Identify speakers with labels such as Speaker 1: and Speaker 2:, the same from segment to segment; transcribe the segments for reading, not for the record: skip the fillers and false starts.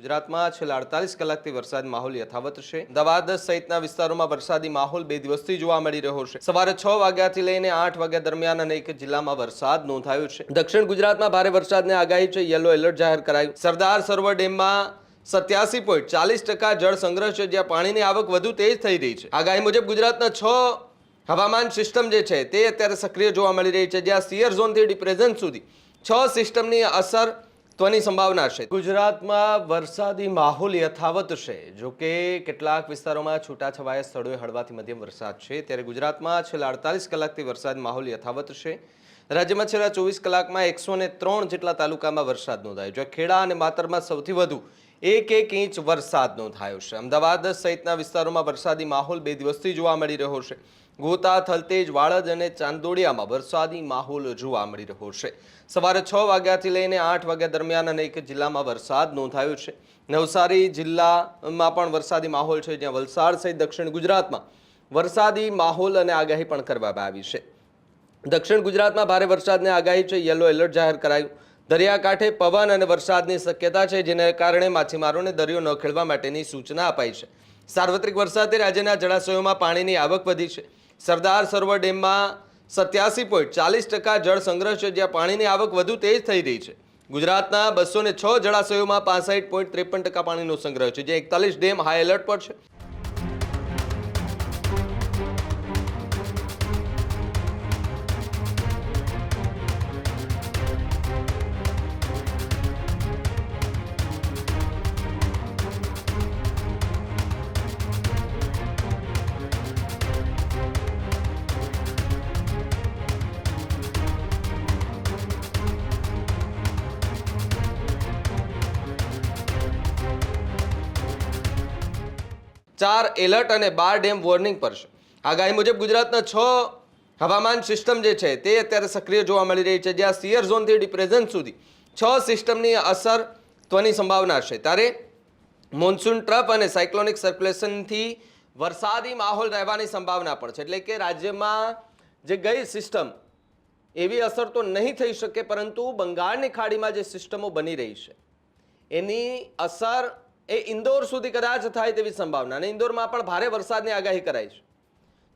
Speaker 1: ગુજરાતમાં છેલ્લા 48 કલાકથી વરસાદી માહોલ યથાવત છે। અમદાવાદ સહિતના વિસ્તારોમાં વરસાદી માહોલ 2 દિવસથી જોવા મળી રહ્યો છે। સવારે 6 વાગ્યાથી લઈને 8 વાગ્યા દરમિયાન અનેક જિલ્લામાં વરસાદ નોંધાયો છે। દક્ષિણ ગુજરાતમાં ભારે વરસાદની આગાહી છે। યલો એલર્ટ જાહેર કરાયું। સરદાર સરોવર ડેમમાં 87.40% જળ સંગ્રહ છે, જ્યાં પાણીની આવક વધુ તેજ થઈ રહી છે। આગાહી મુજબ ગુજરાતના 6 હવામાન સિસ્ટમ જે છે તે અત્યારે સક્રિય જોવા મળી રહી છે, જ્યાં સિયર ઝોનથી ડિપ્રેશન સુધી 6 સિસ્ટમની અસર ત્વની સંભાવના છે। ગુજરાતમાં વરસાદી માહોલ યથાવત છે, જો કે કેટલાક વિસ્તારોમાં છૂટાછવાયા સ્થળોએ હળવાથી મધ્યમ વરસાદ છે। ત્યારે ગુજરાતમાં છેલ્લા 48 કલાકથી વરસાદી માહોલ યથાવત છે। રાજ્યમાં છેલ્લા 24 કલાકમાં 103 જેટલા તાલુકામાં વરસાદ નોંધાયો, જો ખેડા અને માતરમાં સૌથી વધુ 1 ઇંચ વરસાદ નોંધાયો છે। અમદાવાદ સહિતના વિસ્તારોમાં વરસાદી માહોલ 2 દિવસથી જોવા મળી રહ્યો છે। ગોતા, થલતેજ, વાળદ અને ચાંદોડિયામાં વરસાદી માહોલ જોવા મળી રહ્યો છે। સવારે 6 વાગ્યાથી લઈને 8 વાગ્યા દરમિયાન અનેક જિલ્લામાં વરસાદ નોંધાયો છે। નવસારી જિલ્લામાં પણ વરસાદી માહોલ છે, જ્યાં વલસાડ સહિત દક્ષિણ ગુજરાતમાં વરસાદી માહોલ અને આગાહી પણ કરવામાં આવી છે। દક્ષિણ ગુજરાતમાં ભારે વરસાદની આગાહી છે। યલો એલર્ટ જાહેર કરાયું। દરિયાકાંઠે પવન અને વરસાદની શક્યતા છે, જેને કારણે માછીમારોને દરિયો ન ખેડવા માટેની સૂચના અપાઈ છે। સાર્વત્રિક વરસાદથી રાજ્યના જળાશયોમાં પાણીની આવક વધી છે। સરદાર સરોવર ડેમમાં 87.40% જળ સંગ્રહ છે, જ્યાં પાણીની આવક વધુ તેજ થઈ રહી છે। ગુજરાતના 206 જળાશયોમાં 65.53% પાણીનો સંગ્રહ છે, જે 41 ડેમ હાઈ એલર્ટ પર છે। ચાર એલર્ટ અને 12 ડેમ વોર્નિંગ પર છે। આગાહી મુજબ ગુજરાતના 6 હવામાન સિસ્ટમ જે છે તે અત્યારે સક્રિય જોવા મળી રહી છે, જ્યાં સિયર ઝોનથી ડિપ્રેશન સુધી 6 સિસ્ટમની અસર ત્વની સંભાવના છે। ત્યારે મોન્સૂન ટ્રફ અને સાયક્લોનિક સર્ક્યુલેશનથી વરસાદી માહોલ રહેવાની સંભાવના પણ છે। એટલે કે રાજ્યમાં જે ગઈ સિસ્ટમ એવી અસર તો નહીં થઈ શકે, પરંતુ બંગાળની ખાડીમાં જે સિસ્ટમો બની રહી છે એની અસર એ ઇન્દોર સુધી કદાચ થાય તેવી સંભાવના, અને ઇન્દોરમાં પણ ભારે વરસાદની આગાહી કરાઈ છે।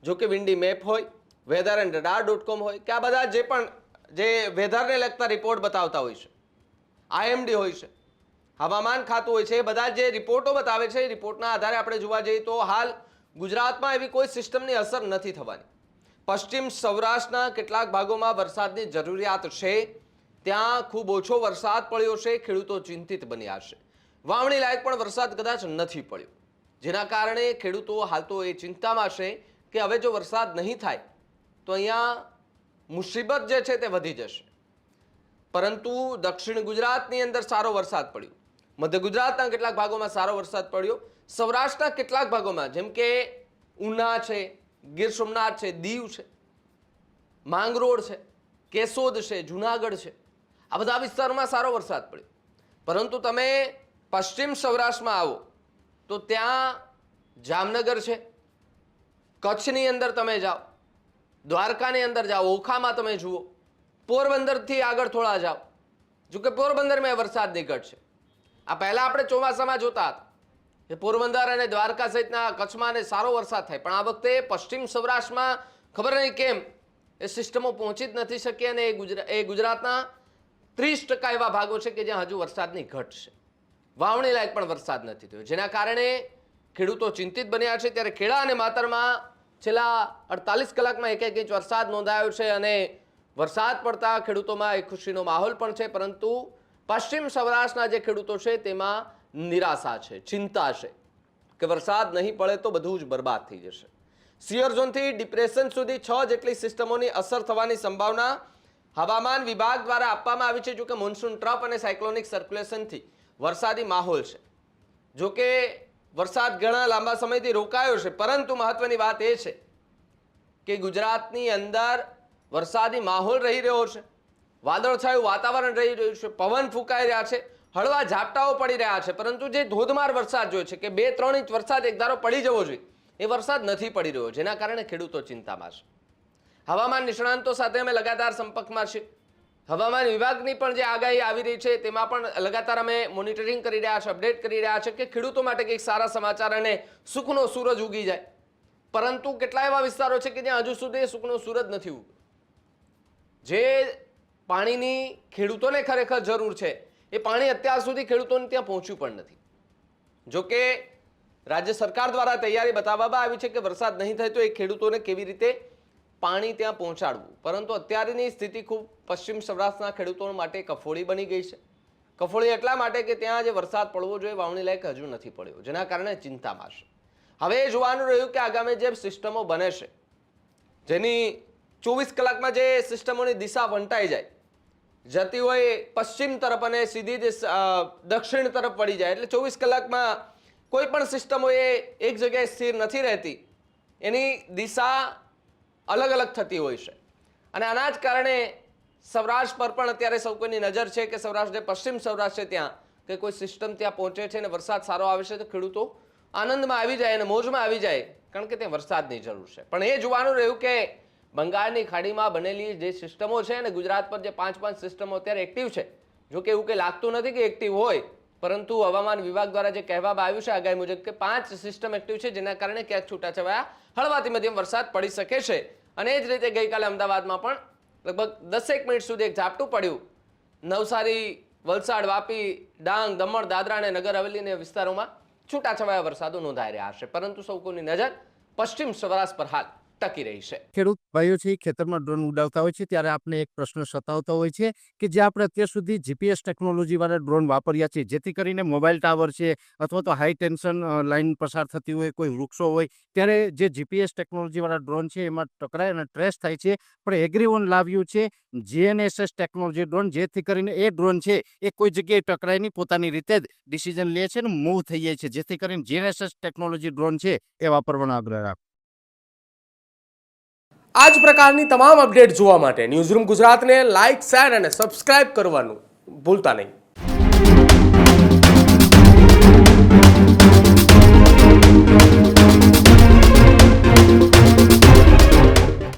Speaker 1: જો કે વિન્ડી મેપ હોય, વેધર એન્ડ radar.com હોય કે આ બધા જે પણ જે વેધરને લગતા રિપોર્ટ બતાવતા હોય છે, IMD હોય છે, હવામાન ખાતું હોય છે, એ બધા જે રિપોર્ટો બતાવે છે એ રિપોર્ટના આધારે આપણે જોવા જઈએ તો હાલ ગુજરાતમાં એવી કોઈ સિસ્ટમની અસર નથી થવાની। પશ્ચિમ સૌરાષ્ટ્રના કેટલાક ભાગોમાં વરસાદની જરૂરિયાત છે, ત્યાં ખૂબ ઓછો વરસાદ પડ્યો છે। ખેડૂતો ચિંતિત બન્યા છે। વાવણી લાયક પણ વરસાદ કદાચ નથી પડ્યો, જેના કારણે ખેડૂતો હાલ તો એ ચિંતામાં છે કે હવે જો વરસાદ નહીં થાય તો અહીંયા મુસીબત જે છે તે વધી જશે। પરંતુ દક્ષિણ ગુજરાતની અંદર સારો વરસાદ પડ્યો, મધ્ય ગુજરાતના કેટલાક ભાગોમાં સારો વરસાદ પડ્યો, સૌરાષ્ટ્રના કેટલાક ભાગોમાં જેમ કે ઉના છે, ગીર સોમનાથ છે, દીવ છે, માંગરોળ છે, કેશોદ છે, જુનાગઢ છે, આ બધા વિસ્તારોમાં સારો વરસાદ પડ્યો। પરંતુ તમે પશ્ચિમ સૌરાષ્ટ્રમાં આવો તો ત્યાં જામનગર છે, કચ્છની અંદર તમે જાઓ, દ્વારકાની અંદર જાઓ, ઓખામાં તમે જુઓ, પોરબંદરથી આગળ થોડા જાઓ, જો કે પોરબંદરમાં વરસાદની ઘટ છે। આ પહેલા આપણે ચોમાસામાં જોતા હતા કે પોરબંદર અને દ્વારકા સહિતના કચ્છમાં ને સારો વરસાદ થાય, પણ આ વખતે પશ્ચિમ સૌરાષ્ટ્રમાં ખબર નહીં કેમ એ સિસ્ટમો પહોંચી જ નથી શકી, અને એ ગુજરાતના 30% એવા ભાગો છે કે જ્યાં હજુ વરસાદની ઘટ છે। વાવણી લાયક પણ વરસાદ નથી થયો, જેના કારણે ખેડૂતો ચિંતિત બન્યા છે। ત્યારે ખેડા અને માતરમાં છેલ્લા 48 કલાકમાં 1 ઇંચ વરસાદ નોંધાયો છે, અને વરસાદ પડતા ખેડૂતોમાં એક ખુશીનો માહોલ પણ છે, પરંતુ પશ્ચિમ સૌરાષ્ટ્રના જે ખેડૂતો છે તેમાં નિરાશા છે, ચિંતા છે કે વરસાદ નહીં પડે તો બધું જ બરબાદ થઈ જશે। સિયર ઝોનથી ડિપ્રેશન સુધી 6 જેટલી સિસ્ટમોની અસર થવાની સંભાવના હવામાન વિભાગ દ્વારા આપવામાં આવી છે। જો કે મોન્સૂન ટ્રફ અને સાયક્લોનિક સર્ક્યુલેશનથી વરસાદી માહોલ છે, જો કે વરસાદ ઘણા લાંબા સમયથી રોકાયો છે, પરંતુ મહત્વની વાત એ છે કે ગુજરાતની અંદર વરસાદી માહોલ રહી રહ્યો છે, વાદળછાયું વાતાવરણ રહી રહ્યું છે, પવન ફૂંકાઈ રહ્યા છે, હળવા ઝાપટાઓ પડી રહ્યા છે, પરંતુ જે ધોધમાર વરસાદ જોઈએ છે કે 2-3 ઇંચ વરસાદ એક ધારો પડી જવો જોઈએ એ વરસાદ નથી પડી રહ્યો, જેના કારણે ખેડૂતો ચિંતામાં છે। હવામાન નિષ્ણાંતો સાથે અમે લગાતાર સંપર્કમાં છીએ। હવામાન વિભાગની પણ જે આગાહી આવી રહી છે તેમાં પણ લગાતાર અમે મોનિટરિંગ કરી રહ્યા છે, અપડેટ કરી રહ્યા છે કે ખેડૂતો માટે કંઈક સારા સમાચાર અને સુખનો સૂરજ ઉગી જાય. પરંતુ કેટલા એવા વિસ્તારો છે કે જ્યાં હજુ સુધી સુખનો સૂરજ નથી ઉગ્યો. જે પાણીની ખેડૂતોને ખરેખર જરૂર છે એ પાણી અત્યાર સુધી ખેડૂતોને ત્યાં પહોંચ્યું પણ નથી. જોકે રાજ્ય સરકાર દ્વારા તૈયારી બતાવવામાં આવી છે કે વરસાદ નહીં થાય તો એ ખેડૂતોને કેવી રીતે પાણી ત્યાં પહોંચાડવું, પરંતુ અત્યારની સ્થિતિ ખૂબ પશ્ચિમ સૌરાષ્ટ્રના ખેડૂતો માટે કફોડી બની ગઈ છે. કફોડી એટલા માટે કે ત્યાં જે વરસાદ પડવો જોઈએ વાવણી લાયક હજુ નથી પડ્યો, જેના કારણે ચિંતામાં છે. હવે એ જોવાનું રહ્યું કે આગામી જે સિસ્ટમો બને છે, જેની 24 કલાકમાં જે સિસ્ટમોની દિશા વંટાઈ જાય, જતી હોય પશ્ચિમ તરફ અને સીધી દક્ષિણ તરફ પડી જાય, એટલે 24 કલાકમાં કોઈ પણ સિસ્ટમો એ એક જગ્યાએ સ્થિર નથી રહેતી, એની દિશા અલગ અલગ થતી હોય છે. અને આના જ કારણે સૌરાષ્ટ્ર પર પણ અત્યારે સૌ કોઈની નજર છે કે સૌરાષ્ટ્ર પશ્ચિમ સૌરાષ્ટ્ર છે ત્યાં કે કોઈ સિસ્ટમ ત્યાં પહોંચે છે અને વરસાદ સારો આવે છે તો ખેડૂતો આનંદમાં આવી જાય અને મોજમાં આવી જાય, કારણ કે ત્યાં વરસાદની જરૂર છે. પણ એ જોવાનું રહ્યું કે બંગાળની ખાડીમાં બનેલી જે સિસ્ટમો છે અને ગુજરાત પર જે 5 સિસ્ટમો અત્યારે એક્ટિવ છે, જો કે એવું કંઈ લાગતું નથી કે એક્ટિવ હોય, પરંતુ હવામાન વિભાગ દ્વારા જે કહેવામાં આવ્યું છે આગાહી મુજબ કે 5 સિસ્ટમ એક્ટિવ છે, જેના કારણે ક્યાંક છૂટાછવાયા હળવાથી મધ્યમ વરસાદ પડી શકે છે. અને એ જ રીતે ગઈકાલે અમદાવાદમાં પણ લગભગ 10 મિનિટ સુધી એક ઝાપટું પડ્યું. નવસારી, વલસાડ, વાપી, ડાંગ, દમણ, દાદરા અને નગર હવેલીના વિસ્તારોમાં છૂટાછવાયા વરસાદો નોંધાઈ રહ્યા છે, પરંતુ સૌ કોઈની નજર પશ્ચિમ સૌરાષ્ટ્ર પર હાલ ટકી રહી છે.
Speaker 2: ખેડૂત ભાઈઓ છે ખેતરમાં ડ્રોન ઉડાવતા હોય છે ત્યારે આપણે એક પ્રશ્ન સતાવતો હોય છે કે જે આપણે અત્યાર સુધી જીપીએસ ટેકનોલોજી વાળા ડ્રોન વાપર્યા છે, જેથી કરીને મોબાઈલ ટાવર છે અથવા તો હાઈ ટેન્શન લાઈન પસાર થતી હોય, કોઈ વૃક્ષો હોય, ત્યારે જે જીપીએસ ટેકનોલોજી વાળા ડ્રોન છે એમાં ટકરાય અને ટ્રેસ થાય છે. પણ એગ્રીવન લાવ્યું છે જીએનએસએસ ટેકનોલોજી ડ્રોન, જેથી કરીને એ ડ્રોન છે એ કોઈ જગ્યાએ ટકરાય નહીં, પોતાની રીતે જ ડિસિઝન લે છે અને મૂવ થઈ જાય છે, જેથી કરીને જીએનએસએસ ટેકનોલોજી ડ્રોન છે એ વાપરવાનો આગ્રહ રાખો.
Speaker 3: આ જ પ્રકારની તમામ અપડેટ જોવા માટે ન્યૂઝરૂમ ગુજરાતને લાઇક, શેર અને સબસ્ક્રાઇબ કરવાનું ભૂલતા નહીં.